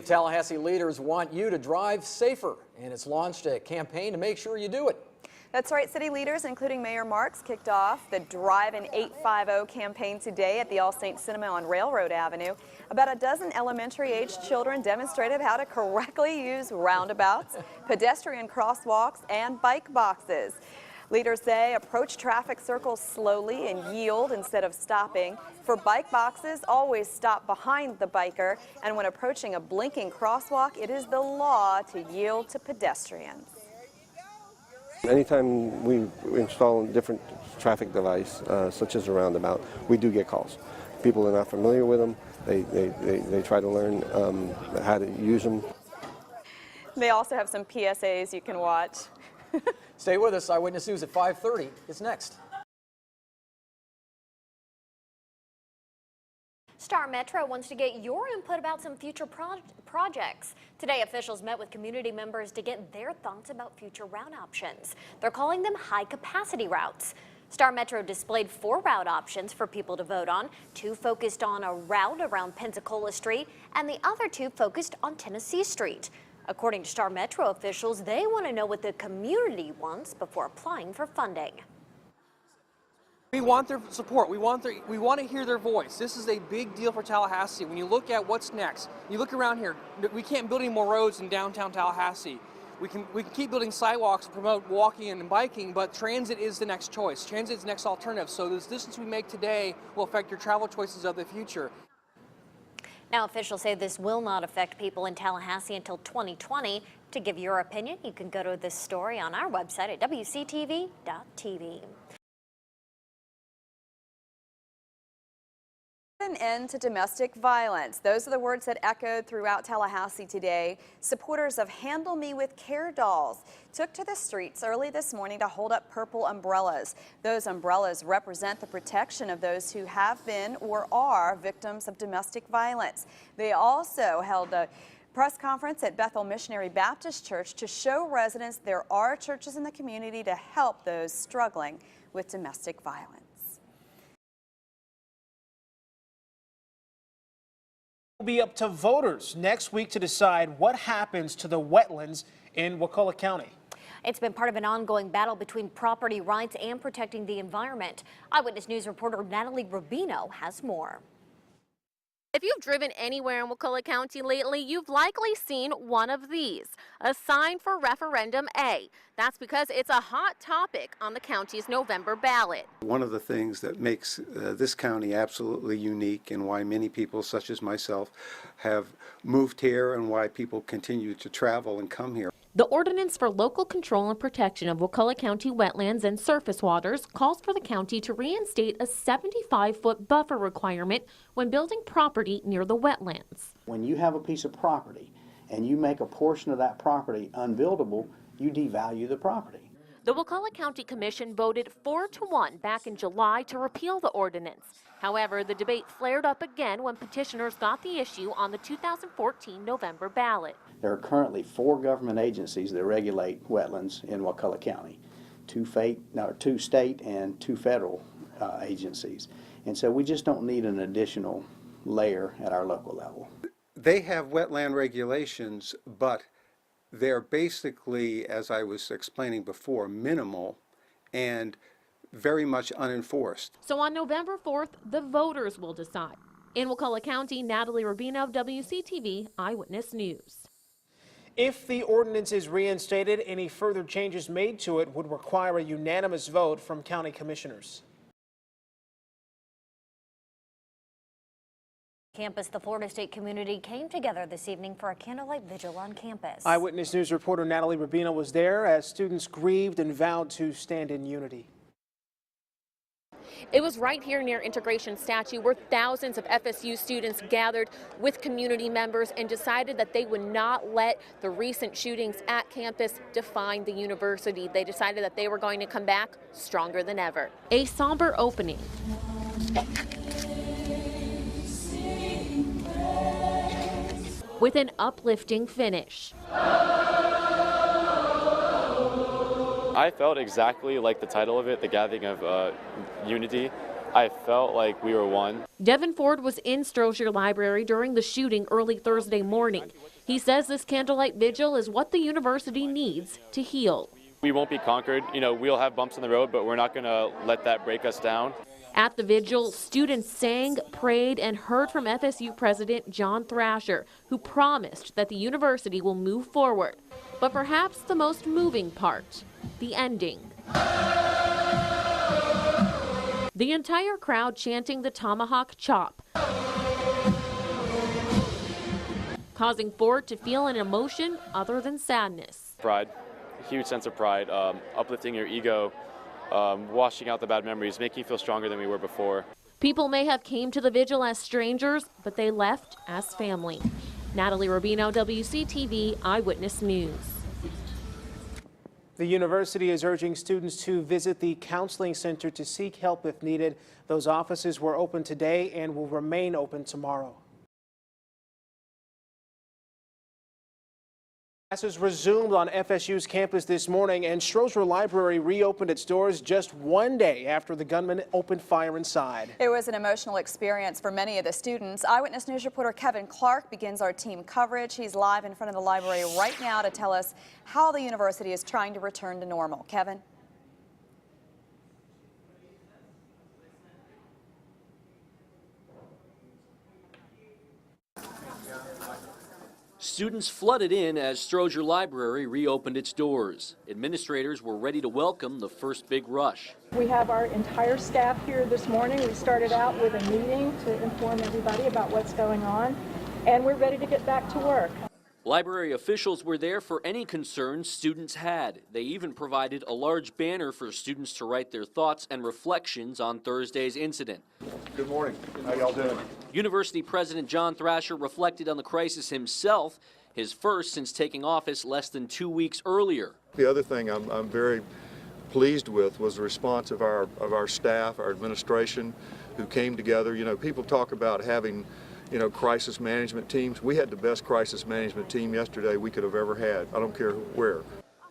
Tallahassee leaders want you to drive safer, and it's launched a campaign to make sure you do it. That's right. City leaders, including Mayor Marks, kicked off the Drive an 850 campaign today at the All Saints Cinema on Railroad Avenue. About a dozen elementary-aged children demonstrated how to correctly use roundabouts, pedestrian crosswalks, and bike boxes. Leaders say approach traffic circles slowly and yield instead of stopping. For bike boxes, always stop behind the biker. And when approaching a blinking crosswalk, it is the law to yield to pedestrians. Anytime we install a different traffic device, such as a roundabout, we do get calls. People are not familiar with them. They try to learn how to use them. They also have some PSAs you can watch. Stay with us. Eyewitness News at 5:30 is next. Star Metro wants to get your input about some future projects. Today, officials met with community members to get their thoughts about future route options. They're calling them high-capacity routes. Star Metro displayed 4 route options for people to vote on. 2 focused on a route around Pensacola Street, and the other 2 focused on Tennessee Street. According to Star Metro officials, they want to know what the community wants before applying for funding. We want their support. We want to hear their voice. This is a big deal for Tallahassee. When you look at what's next, you look around here, we can't build any more roads in downtown Tallahassee. We can keep building sidewalks to promote walking and biking, but transit is the next choice. Transit is the next alternative. So this distance we make today will affect your travel choices of the future. Now, officials say this will not affect people in Tallahassee until 2020. To give your opinion, you can go to this story on our website at WCTV.tv. An end to domestic violence. Those are the words that echoed throughout Tallahassee today. Supporters of Handle Me with Care dolls took to the streets early this morning to hold up purple umbrellas. Those umbrellas represent the protection of those who have been or are victims of domestic violence. They also held a press conference at Bethel Missionary Baptist Church to show residents there are churches in the community to help those struggling with domestic violence. It will be up to voters next week to decide what happens to the wetlands in Wakulla County. It's been part of an ongoing battle between property rights and protecting the environment. Eyewitness News reporter Natalie Rubino has more. If you've driven anywhere in Wakulla County lately, you've likely seen one of these, a sign for Referendum A. That's because it's a hot topic on the county's November ballot. One of the things that makes this county absolutely unique and why many people such as myself have moved here and why people continue to travel and come here. The Ordinance for Local Control and Protection of Wakulla County Wetlands and Surface Waters calls for the county to reinstate a 75-foot buffer requirement when building property near the wetlands. When you have a piece of property and you make a portion of that property unbuildable, you devalue the property. The Wakulla County Commission voted 4-1 back in July to repeal the ordinance. However, the debate flared up again when petitioners got the issue on the 2014 November ballot. There are currently 4 government agencies that regulate wetlands in Wakulla County, 2 state and 2 federal agencies. And so we just don't need an additional layer at our local level. They have wetland regulations, but they're basically, as I was explaining before, minimal and very much unenforced. So on November 4th, the voters will decide. In Wakulla County, Natalie Rubino, WCTV Eyewitness News. If the ordinance is reinstated, any further changes made to it would require a unanimous vote from county commissioners. Campus, the Florida State community came together this evening for a candlelight vigil on campus. Eyewitness News reporter Natalie Rubino was there as students grieved and vowed to stand in unity. It was right here near Integration Statue where thousands of FSU students gathered with community members and decided that they would not let the recent shootings at campus define the university. They decided that they were going to come back stronger than ever. A somber opening. With an uplifting finish. I felt exactly like the title of it, the Gathering of Unity. I felt like we were one. Devin Ford was in Strozier Library during the shooting early Thursday morning. He says this candlelight vigil is what the university needs to heal. We won't be conquered. You know, we'll have bumps in the road, but we're not going to let that break us down. At the vigil, students sang, prayed, and heard from FSU President John Thrasher, who promised that the university will move forward. But perhaps the most moving part, the ending. The entire crowd chanting the tomahawk chop, causing Ford to feel an emotion other than sadness. Pride, a huge sense of pride, uplifting your ego, washing out the bad memories, making you feel stronger than we were before. People may have came to the vigil as strangers, but they left as family. Natalie Rubino, WCTV Eyewitness News. The university is urging students to visit the counseling center to seek help if needed. Those offices were open today and will remain open tomorrow. Classes resumed on FSU's campus this morning, and Strozier Library reopened its doors just one day after the gunman opened fire inside. It was an emotional experience for many of the students. Eyewitness News reporter Kevin Clark begins our team coverage. He's live in front of the library right now to tell us how the university is trying to return to normal. Kevin? Students flooded in as Strozier Library reopened its doors. Administrators were ready to welcome the first big rush. We have our entire staff here this morning. We started out with a meeting to inform everybody about what's going on, and we're ready to get back to work. Library officials were there for any concerns students had. They even provided a large banner for students to write their thoughts and reflections on Thursday's incident. Good morning. How y'all doing? University President John Thrasher reflected on the crisis himself, his first since taking office less than 2 weeks earlier. The other thing I'm very pleased with was the response of our staff, our administration, who came together. You know, people talk about having, you know, crisis management teams. We had the best crisis management team yesterday we could have ever had. I don't care where.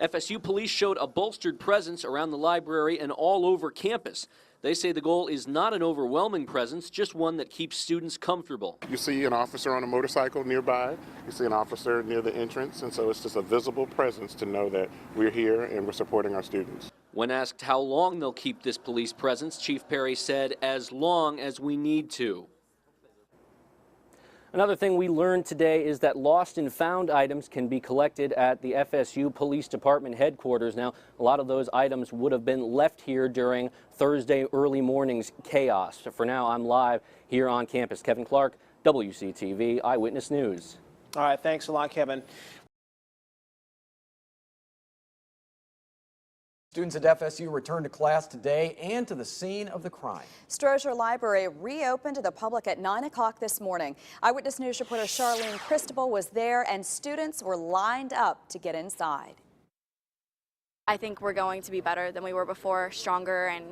FSU police showed a bolstered presence around the library and all over campus. They say the goal is not an overwhelming presence, just one that keeps students comfortable. You see an officer on a motorcycle nearby, you see an officer near the entrance, and so it's just a visible presence to know that we're here and we're supporting our students. When asked how long they'll keep this police presence, Chief Perry said, as long as we need to. Another thing we learned today is that lost and found items can be collected at the FSU Police Department headquarters. Now, a lot of those items would have been left here during Thursday early morning's chaos. So for now, I'm live here on campus. Kevin Clark, WCTV Eyewitness News. All right, thanks a lot, Kevin. Students at FSU returned to class today and to the scene of the crime. Strozier Library reopened to the public at 9 o'clock this morning. Eyewitness News reporter Charlene Cristobal was there, and students were lined up to get inside. I think we're going to be better than we were before, stronger and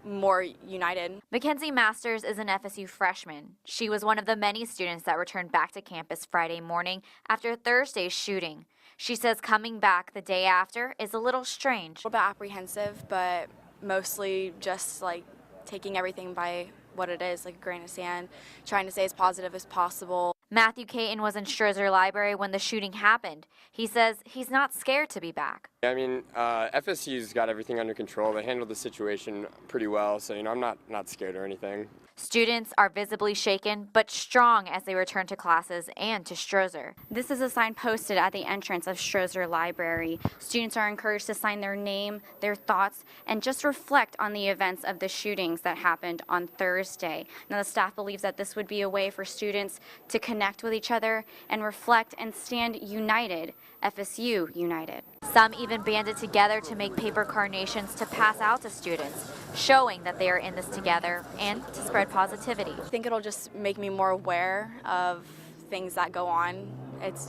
more united. Mackenzie Masters is an FSU freshman. She was one of the many students that returned back to campus Friday morning after Thursday's shooting. She says coming back the day after is a little strange. A little bit apprehensive, but mostly just like taking everything by what it is, like a grain of sand, trying to stay as positive as possible. Matthew Caton was in Strozier Library when the shooting happened. He says he's not scared to be back. I mean, FSU's got everything under control. They handled the situation pretty well, so, I'm not scared or anything. Students are visibly shaken, but strong as they return to classes and to Strozier. This is a sign posted at the entrance of Strozier Library. Students are encouraged to sign their name, their thoughts, and just reflect on the events of the shootings that happened on Thursday. Now, the staff believes that this would be a way for students to connect with each other and reflect and stand united, FSU united. Some even banded together to make paper carnations to pass out to students, showing that they are in this together and to spread positivity. I think it'll just make me more aware of things that go on.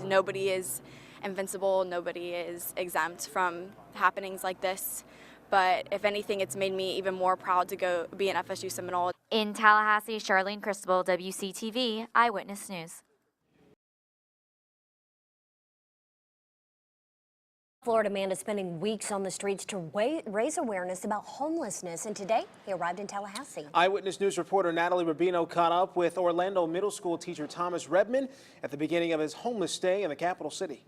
Nobody is invincible, nobody is exempt from happenings like this. But if anything, it's made me even more proud to go be an FSU Seminole. In Tallahassee, Charlene Cristobal, WCTV Eyewitness News. Florida man is spending weeks on the streets to raise awareness about homelessness, and today he arrived in Tallahassee. Eyewitness News reporter Natalie Rubino caught up with Orlando Middle School teacher Thomas Redman at the beginning of his homeless stay in the capital city.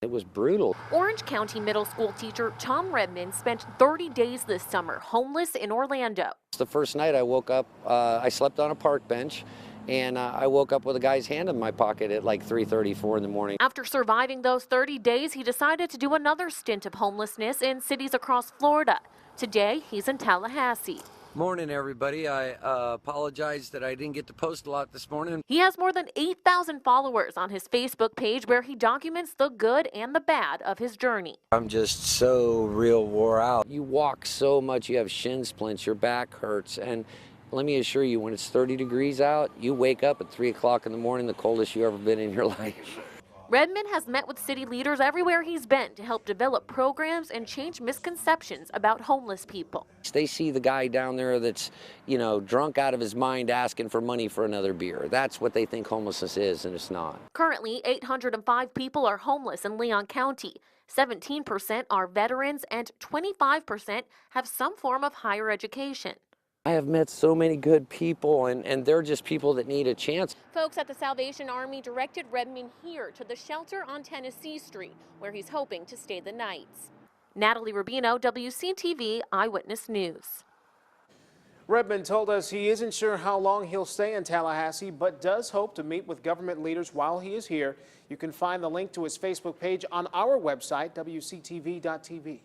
It was brutal. Orange County Middle School teacher Tom Redman spent 30 days this summer homeless in Orlando. The first night I woke up, I slept on a park bench, and I woke up with a guy's hand in my pocket at like 3:34 in the morning. After surviving those 30 days, he decided to do another stint of homelessness in cities across Florida. Today, he's in Tallahassee. Morning, everybody. I apologize that I didn't get to post a lot this morning. He has more than 8,000 followers on his Facebook page where he documents the good and the bad of his journey. I'm just so real wore out. You walk so much, you have shin splints, your back hurts, and let me assure you, when it's 30 degrees out, you wake up at 3 o'clock in the morning, the coldest you've ever been in your life. Redman has met with city leaders everywhere he's been to help develop programs and change misconceptions about homeless people. They see the guy down there that's, drunk out of his mind asking for money for another beer. That's what they think homelessness is, and it's not. Currently, 805 people are homeless in Leon County. 17% are veterans and 25% have some form of higher education. I have met so many good people, and they're just people that need a chance. Folks at the Salvation Army directed Redman here to the shelter on Tennessee Street, where he's hoping to stay the nights. Natalie Rubino, WCTV Eyewitness News. Redman told us he isn't sure how long he'll stay in Tallahassee, but does hope to meet with government leaders while he is here. You can find the link to his Facebook page on our website, WCTV.tv.